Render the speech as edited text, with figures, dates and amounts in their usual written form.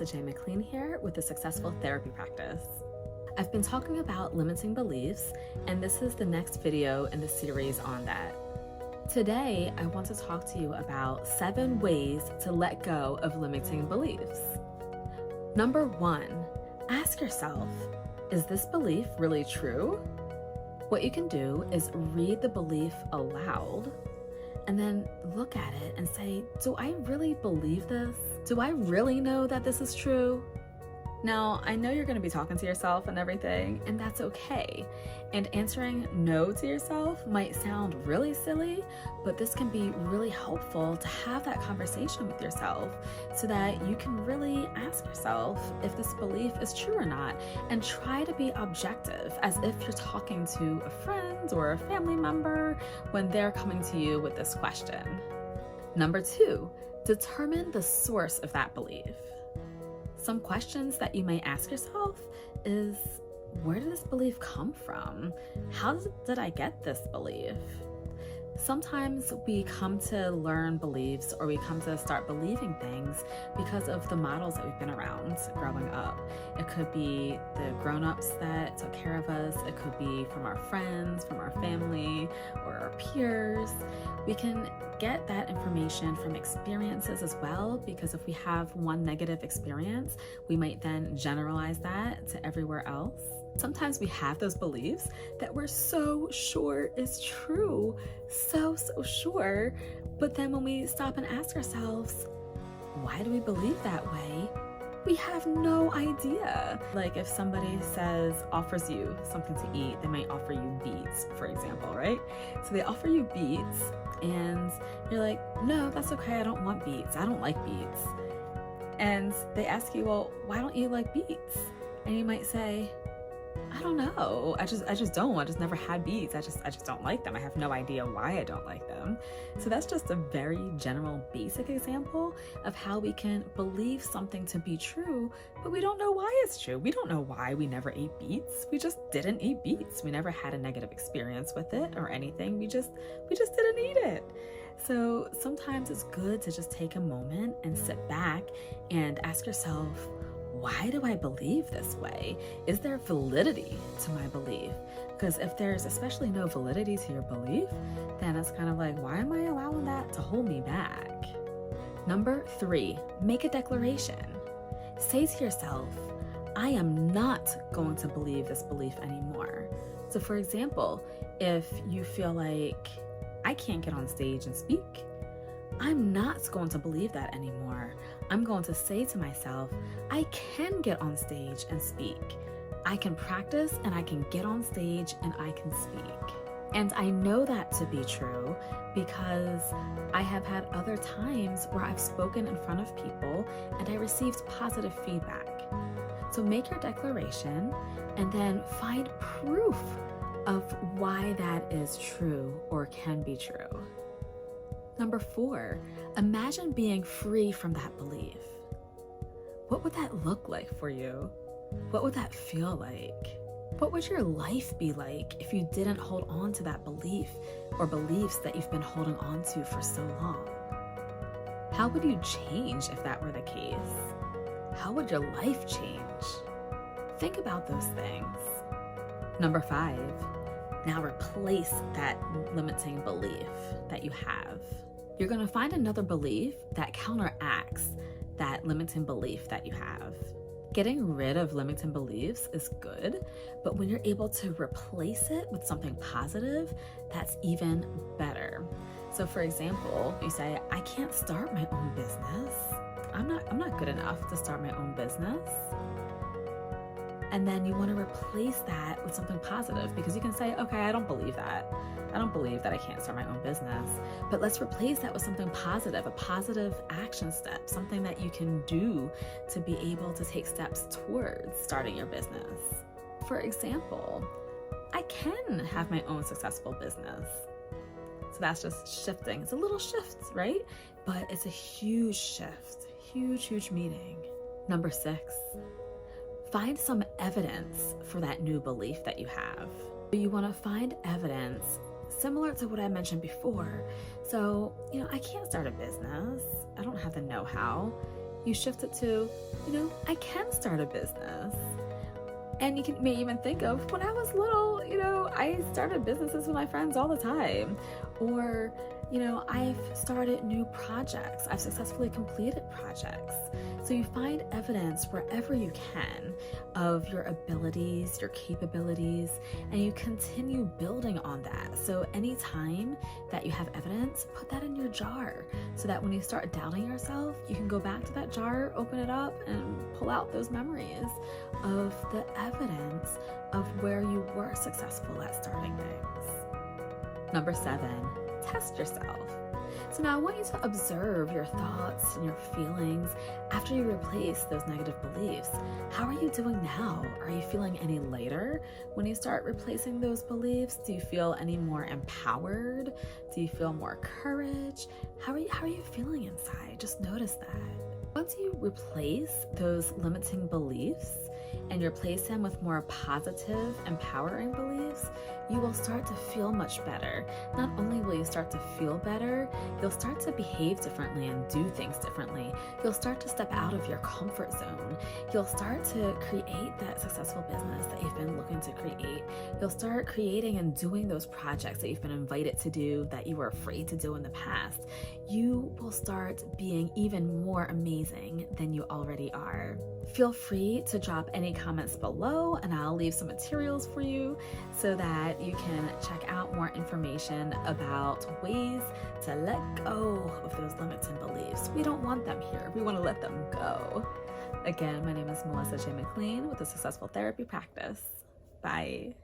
Melissa J. McLean here with the Successful Therapy Practice. I've been talking about limiting beliefs, and this is the next video in the series on that. Today, I want to talk to you about 7 ways to let go of limiting beliefs. Number 1, ask yourself, is this belief really true? What you can do is read the belief aloud and then look at it and say, do I really believe this? Do I really know that this is true? Now, I know you're going to be talking to yourself and everything, and that's okay. And answering no to yourself might sound really silly, but this can be really helpful to have that conversation with yourself so that you can really ask yourself if this belief is true or not, and try to be objective as if you're talking to a friend or a family member when they're coming to you with this question. Number 2, determine the source of that belief. Some questions that you may ask yourself is, where did this belief come from? How did I get this belief? Sometimes we come to learn beliefs, or we come to start believing things because of the models that we've been around growing up. It could be the grown-ups that took care of us. It could be from our friends, from our family, or our peers. We can get that information from experiences as well, because if we have one negative experience, we might then generalize that to everywhere else. Sometimes we have those beliefs that we're so sure is true, so sure, but then when we stop and ask ourselves, why do we believe that way? We have no idea. Like if somebody offers you something to eat, they might offer you beets, for example, right? So they offer you beets and you're like, no, that's okay, I don't want beets, I don't like beets. And they ask you, well, why don't you like beets? And you might say, I don't know. I just don't. I just never had beets. I just don't like them. I have no idea why I don't like them. So that's just a very general, basic example of how we can believe something to be true, but we don't know why it's true. We don't know why we never ate beets. We just didn't eat beets. We never had a negative experience with it or anything. We just didn't eat it. So sometimes it's good to just take a moment and sit back and ask yourself, why do I believe this way? Is there validity to my belief? Because if there's especially no validity to your belief, then it's kind of like, why am I allowing that to hold me back? Number 3, make a declaration. Say to yourself, I am not going to believe this belief anymore. So for example, if you feel like I can't get on stage and speak, I'm not going to believe that anymore. I'm going to say to myself, I can get on stage and speak. I can practice and I can get on stage and I can speak. And I know that to be true because I have had other times where I've spoken in front of people and I received positive feedback. So make your declaration and then find proof of why that is true or can be true. Number 4, imagine being free from that belief. What would that look like for you? What would that feel like? What would your life be like if you didn't hold on to that belief or beliefs that you've been holding on to for so long? How would you change if that were the case? How would your life change? Think about those things. Number 5, now replace that limiting belief that you have. You're going to find another belief that counteracts that limiting belief that you have. Getting rid of limiting beliefs is good, but when you're able to replace it with something positive, that's even better. So for example, you say, I can't start my own business. I'm not good enough to start my own business. And then you want to replace that with something positive, because you can say, okay, I don't believe that. I don't believe that I can't start my own business, but let's replace that with something positive, a positive action step, something that you can do to be able to take steps towards starting your business. For example, I can have my own successful business. So that's just shifting. It's a little shift, right? But it's a huge shift, huge meaning. Number 6, find some evidence for that new belief that you have. You want to find evidence similar to what I mentioned before. So, I can't start a business. I don't have the know-how. you shift it to, I can start a business. And you may even think of, when I was little, I started businesses with my friends all the time. Or, I've started new projects. I've successfully completed projects. So you find evidence wherever you can of your abilities, your capabilities, and you continue building on that. So anytime that you have evidence, put that in your jar so that when you start doubting yourself, you can go back to that jar, open it up, and pull out those memories of the evidence of where you were successful at starting things. Number 7, test yourself. So now I want you to observe your thoughts and your feelings after you replace those negative beliefs. How are you doing now? Are you feeling any lighter when you start replacing those beliefs? Do you feel any more empowered? Do you feel more courage? How are you feeling inside? Just notice that. Once you replace those limiting beliefs and replace them with more positive, empowering beliefs, you will start to feel much better. Not only will you start to feel better, you'll start to behave differently and do things differently. You'll start to step out of your comfort zone. You'll start to create that successful business that you've been looking to create. You'll start creating and doing those projects that you've been invited to do that you were afraid to do in the past. You will start being even more amazing than you already are. Feel free to drop any comments below, and I'll leave some materials for you so that you can check out more information about ways to let go of those limiting beliefs. We don't want them here. We want to let them go. Again, my name is Melissa J. McLean with the Successful Therapy Practice. Bye.